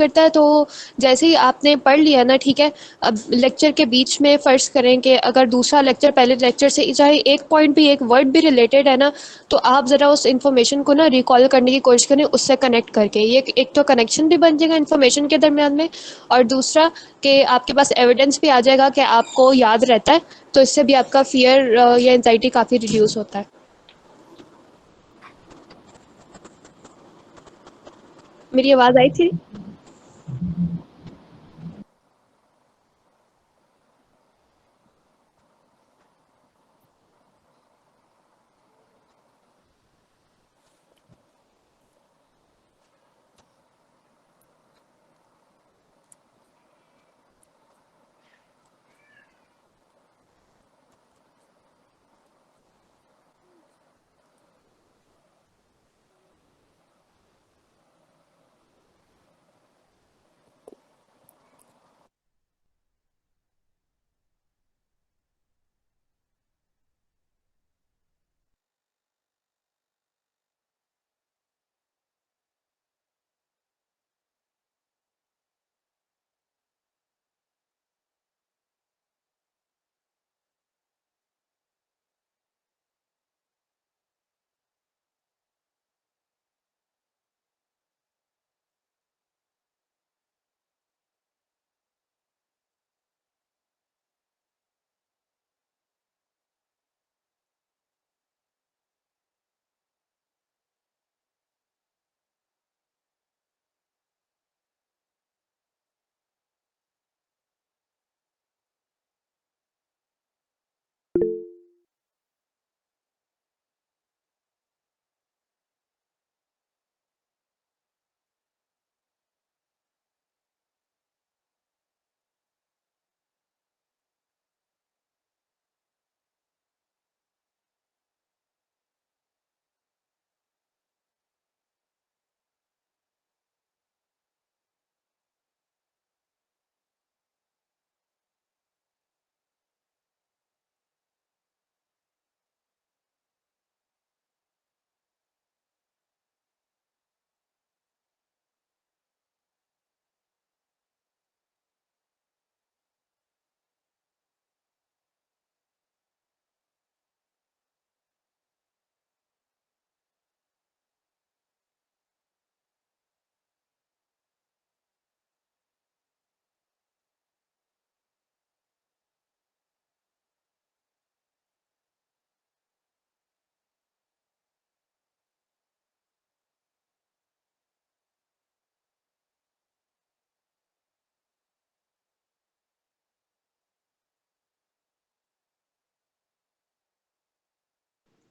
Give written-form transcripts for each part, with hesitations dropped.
करता है। तो जैसे ही आपने पढ़ लिया ना, ठीक है, अब लेक्चर के बीच में फ़र्ज़ करें कि अगर दूसरा लेक्चर पहले लेक्चर से चाहे एक पॉइंट भी, एक वर्ड भी रिलेटेड है ना, तो आप ज़रा उस इन्फॉर्मेशन को ना रिकॉल करने की कोशिश करें उससे कनेक्ट करके। ये एक तो कनेक्शन भी बन जाएगा इन्फॉर्मेशन के दरमियान में, और दूसरा कि आपके पास एविडेंस भी आ जाएगा कि आपको याद रहता है। तो इससे भी आपका फ़ियर या एंग्जायटी काफ़ी रिड्यूस होता है। मेरी आवाज़ आई थी?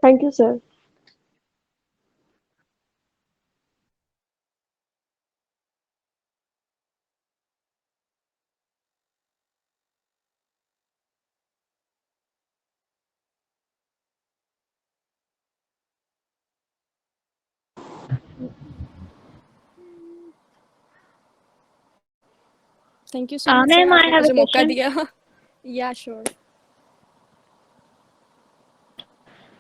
Thank you sir. Thank you so much sir, Ma'am, I आपने have a मुझे मौका question. दिया। या श्योर।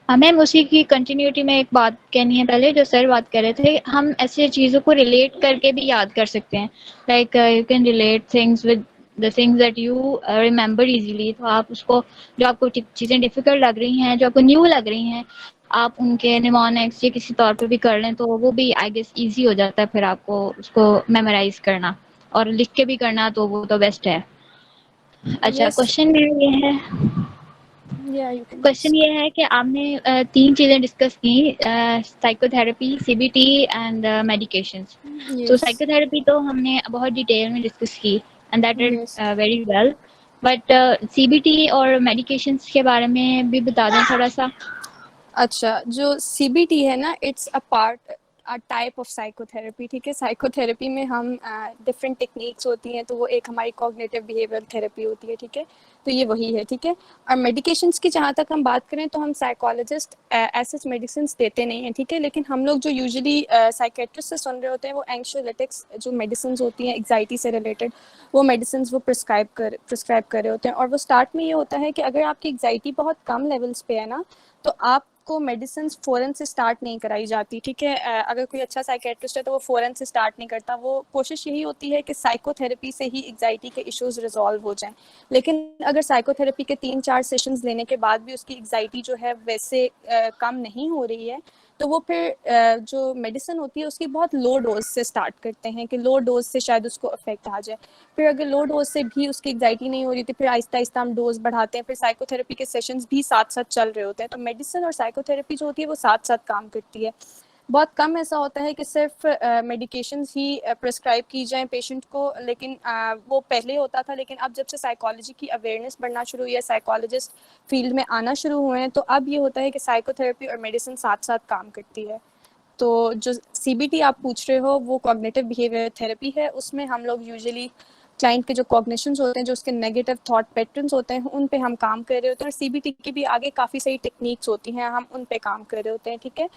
मैम उसी की कंटिन्यूटी में एक बात कहनी है पहले जो सर बात कर रहे थे, हम ऐसे चीज़ों को रिलेट करके भी याद कर सकते हैं। Like you can relate things with the things that you remember easily. तो आप उसको, जो आपको चीज़ें डिफिकल्ट लग रही हैं, जो आपको न्यू लग रही हैं, आप उनके निमोनिक्स या किसी तौर पे भी कर लें तो वो भी आई गेस ईजी हो जाता है फिर आपको उसको मेमोराइज करना, और लिख के भी करना तो वो तो बेस्ट है। अच्छा, यस। क्वेश्चन मेरा ये है, या यू कैन क्वेश्चन आस्क। ये है कि आपने तीन चीज़ें डिस्कस की, साइकोथेरेपी, सीबीटी एंड मेडिकेशंस। तो यस। साइकोथेरेपी तो हमने बहुत डिटेल में डिस्कस की and that is yes. Very well, but CBT और मेडिकेशंस के बारे में भी बता दें थोड़ा सा। अच्छा, जो सीबीटी है ना, it's a part, a type of psychotherapy, ठीक है। साइकोथेरेपी में हम डिफरेंट टेक्निक्स होती हैं, तो वो एक हमारी कॉग्निटिव बिहेवियर थेरेपी होती है, ठीक है। तो ये वही है, ठीक है। और मेडिकेशंस की जहाँ तक हम बात करें तो हम साइकोलॉजिस्ट ऐसे मेडिसिन देते नहीं हैं, ठीक है। लेकिन हम लोग जो यूजुअली साइकेट्रिस्ट से सुन रहे होते हैं वो एंक्सियोलिटिक्स जो मेडिसिन होती हैं एग्जाइटी से रिलेटेड, वो मेडिसिन वो प्रिस्क्राइब कर रहे होते हैं। और वो स्टार्ट में ये होता है कि अगर आपकी एग्जाइटी बहुत कम लेवल्स पे है ना, तो आप को मेडिसिन फ़ौरन से स्टार्ट नहीं कराई जाती, ठीक है। अगर कोई अच्छा साइकेट्रिस्ट है तो वो फ़ौरन से स्टार्ट नहीं करता, वो कोशिश यही होती है कि साइकोथेरेपी से ही एंग्जाइटी के इश्यूज़ रिजॉल्व हो जाएं। लेकिन अगर साइकोथेरेपी के 3-4 सेशंस लेने के बाद भी उसकी एंग्जाइटी जो है वैसे कम नहीं हो रही है, तो वो फिर जो मेडिसिन होती है उसकी बहुत लो डोज से स्टार्ट करते हैं कि लो डोज से शायद उसको अफेक्ट आ जाए। फिर अगर लो डोज से भी उसकी एंग्जाइटी नहीं हो रही थी, फिर आहिस्ता आहिस्ता हम डोज बढ़ाते हैं, फिर साइकोथेरेपी के सेशंस भी साथ साथ चल रहे होते हैं। तो मेडिसिन और साइकोथेरेपी जो होती है वो साथ साथ काम करती है। बहुत कम ऐसा होता है कि सिर्फ मेडिकेशंस ही प्रिस्क्राइब की जाएं पेशेंट को, लेकिन वो पहले होता था, लेकिन अब जब से साइकोलॉजी की अवेयरनेस बढ़ना शुरू हुई है, साइकोलॉजिस्ट फील्ड में आना शुरू हुए हैं, तो अब ये होता है कि साइकोथेरेपी और मेडिसिन साथ साथ काम करती है। तो जो सीबीटी आप पूछ रहे हो वो कॉग्निटिव बिहेवियर थेरेपी है। उसमें हम लोग यूजुअली क्लाइंट के जो कॉग्निशंस होते हैं, जो उसके नेगेटिव थॉट पैटर्न्स होते हैं, उन पे हम काम कर रहे होते हैं। और सीबीटी की भी आगे काफ़ी सारी टेक्निक्स होती हैं, हम उन पे काम कर रहे होते हैं, ठीक है।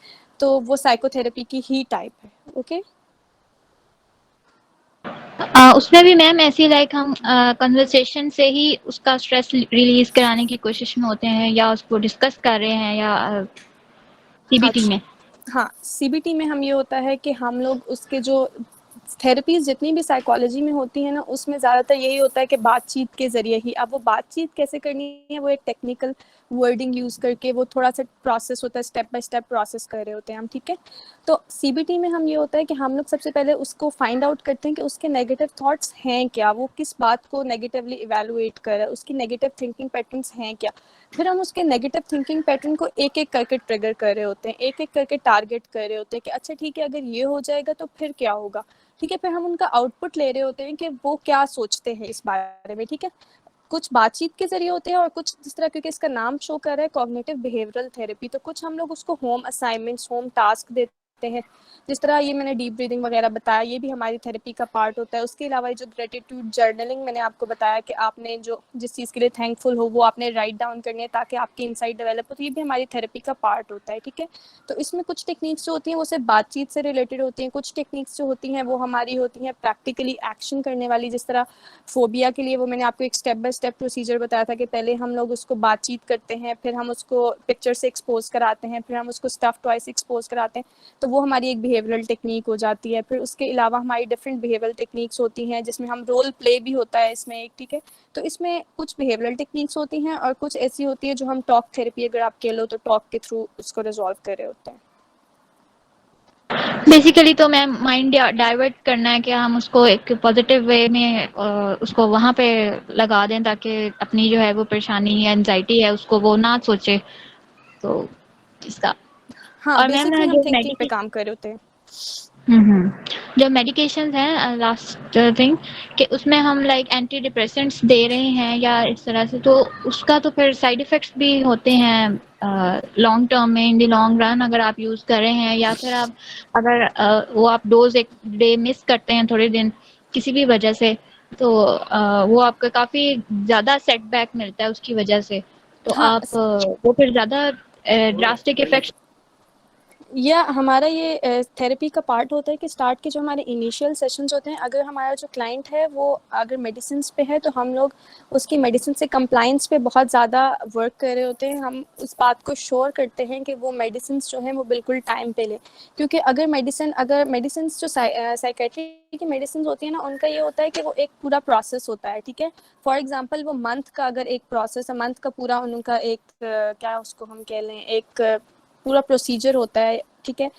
तो वो साइकोथेरेपी की ही टाइप है। ओके उसमें भी मैम ऐसी लाइक हम कन्वर्सेशन से ही उसका स्ट्रेस रिलीज कराने की कोशिश में होते हैं, या उसको डिस्कस कर रहे हैं, या सीबीटी अच्छा, में? हाँ, सीबीटी में हम ये होता है कि हम लोग उसके जो थेरेपीज जितनी भी साइकोलॉजी में होती है ना, उसमें ज़्यादातर यही होता है कि बातचीत के ज़रिए ही। अब वो बातचीत कैसे करनी है, वो एक टेक्निकल वर्डिंग यूज़ करके वो थोड़ा सा प्रोसेस होता है, स्टेप बाय स्टेप प्रोसेस कर रहे होते हैं हम, ठीक है। तो सीबीटी में हम ये होता है कि हम लोग सबसे पहले उसको फाइंड आउट करते हैं कि उसके नेगेटिव थॉट्स हैं क्या, वो किस बात को नेगेटिवली इवेलुएट कर रहा है, उसकी नेगेटिव थिंकिंग पैटर्न्स हैं क्या। फिर हम उसके नेगेटिव थिंकिंग पैटर्न को एक एक करके ट्रिगर कर रहे होते हैं, एक एक करके टारगेट कर रहे होते हैं कि अच्छा ठीक है, अगर ये हो जाएगा तो फिर क्या होगा, ठीक है। फिर हम उनका आउटपुट ले रहे होते हैं कि वो क्या सोचते हैं इस बारे में, ठीक है। कुछ बातचीत के जरिए होते हैं और कुछ जिस तरह, क्योंकि इसका नाम शो कर रहा है कॉग्निटिव बिहेवियरल थेरेपी, तो कुछ हम लोग उसको होम असाइनमेंट्स, होम टास्क देते हैं। जिस तरह ये मैंने डीप ब्रीदिंग वगैरह बताया, ये भी हमारी थेरेपी का पार्ट होता है। उसके अलावा जो ग्रेटिट्यूड जर्नलिंग मैंने आपको बताया कि आपने जो जिस चीज़ के लिए थैंकफुल हो वो आपने राइट डाउन करनी है ताकि आपकी इंसाइट डेवलप हो, तो ये भी हमारी थेरेपी का पार्ट होता है, ठीक है। तो इसमें कुछ टेक्निक्स जो होती हैं वो सिर्फ बातचीत से रिलेटेड होती हैं, कुछ टेक्निक्स जो होती हैं वो हमारी होती हैं प्रैक्टिकली एक्शन करने वाली। जिस तरह फोबिया के लिए वो मैंने आपको एक स्टेप बाय स्टेप प्रोसीजर बताया था कि पहले हम लोग उसको बातचीत करते हैं, फिर हम उसको पिक्चर से एक्सपोज कराते हैं, फिर हम उसको स्टफ टॉय से एक्सपोज कराते हैं, तो वो हमारी एक बिहेवियरल टेक्निक हो जाती है। फिर उसके अलावा हमारी डिफरेंट बिहेवियरल टेक्निक्स होती हैं जिसमें हम रोल प्ले भी होता है इसमें एक, ठीक है। तो इसमें कुछ बिहेवियरल टेक्निक्स होती हैं और कुछ ऐसी होती है जो हम टॉक थेरेपी, अगर आप कह लो तो टॉक के थ्रू उसको रिजॉल्व कर रहे होते हैं। बेसिकली तो मैम माइंड डाइवर्ट करना है कि हम उसको एक पॉजिटिव वे में उसको वहाँ पे लगा दें, ताकि अपनी जो है वो परेशानी या एंजाइटी है उसको वो ना सोचे। तो इसका हाँ, और मैम बेसिकली हम जो थिंकिंग पे काम कर रहे होते हैं। जो मेडिकेशंस हैं, लास्ट थिंग कि उसमें हम लाइक एंटी डिप्रेसेंट्स दे रहे हैं या इस तरह से, तो उसका तो फिर साइड इफेक्ट्स भी होते हैं लॉन्ग टर्म में, इन द लॉन्ग रन, अगर आप यूज़ कर रहे हैं, या फिर आप अगर वो आप डोज एक डे मिस करते हैं थोड़े दिन किसी भी वजह से, तो वो आपको काफ़ी ज़्यादा सेटबैक मिलता है उसकी वजह से। तो हाँ, आप वो फिर ज़्यादा ड्रास्टिक इफेक्ट्स। या हमारा ये थेरेपी का पार्ट होता है कि स्टार्ट के जो हमारे इनिशियल सेशंस होते हैं, अगर हमारा जो क्लाइंट है वो अगर मेडिसिन पे है तो हम लोग उसकी मेडिसिन से कंप्लाइंस पे बहुत ज़्यादा वर्क कर रहे होते हैं। हम उस बात को श्योर करते हैं कि वो मेडिसिन जो हैं वो बिल्कुल टाइम पे ले, क्योंकि अगर मेडिसिन जो साइकेट्री की मेडिसिन होती है ना, उनका ये होता है कि वो एक पूरा प्रोसेस होता है, ठीक है। फॉर एग्जाम्पल वो मंथ का अगर एक प्रोसेस है, मंथ का पूरा उनका एक क्या उसको हम कह लें, एक पूरा प्रोसीजर होता है, ठीक है।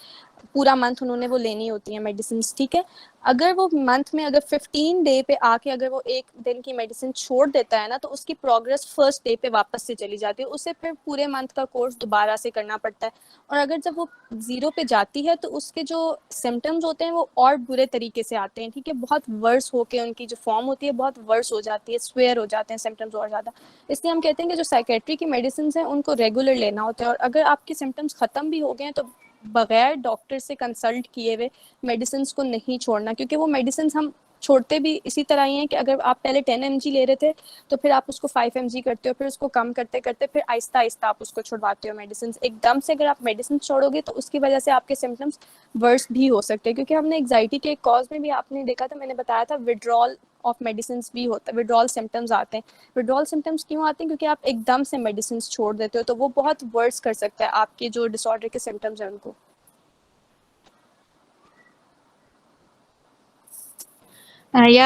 पूरा मंथ उन्होंने वो लेनी होती है मेडिसिन, ठीक है। अगर वो मंथ में अगर 15 डे पे आके अगर वो एक दिन की मेडिसिन छोड़ देता है ना, तो उसकी प्रोग्रेस फर्स्ट डे पे वापस से चली जाती है, उसे फिर पूरे मंथ का कोर्स दोबारा से करना पड़ता है। और अगर जब वो 0 पे जाती है तो उसके जो सिम्टम्स होते हैं वो और बुरे तरीके से आते हैं, ठीक है। बहुत वर्स होके उनकी जो फॉर्म होती है बहुत वर्स हो जाती है, स्वेयर हो जाते हैं सिम्टम्स और ज़्यादा। इसलिए हम कहते हैं कि जो साइकेट्री की मेडिसिन हैं उनको रेगुलर लेना होता है। और अगर आपके सिम्टम्स ख़त्म भी हो गए हैं तो बगैर डॉक्टर से कंसल्ट किए हुए मेडिसिन को नहीं छोड़ना, क्योंकि वो मेडिसिन हम छोड़ते भी इसी तरह ही हैं कि अगर आप पहले 10 mg ले रहे थे तो फिर आप उसको 5 mg करते हो, फिर उसको कम करते करते फिर आहिस्ता आहिस्ता आप उसको छुड़वाते हो मेडिसिन। एकदम से अगर आप मेडिसिन छोड़ोगे तो उसकी वजह से आपके सिम्टम्स वर्स भी हो सकते हैं, क्योंकि हमने एग्जाइटी के कॉज में भी आपने देखा था, मैंने बताया था विड्रॉल ऑफ मेडिसिन भी होता है, विड्रॉल सिम्टम्स आते हैं। विड्रॉल सिम्टम्स क्यों आते हैं? क्योंकि आप एकदम से मेडिसिन छोड़ देते हो, तो वो बहुत वर्स कर सकता है आपके जो डिसऑर्डर के सिम्टम्स हैं उनको। या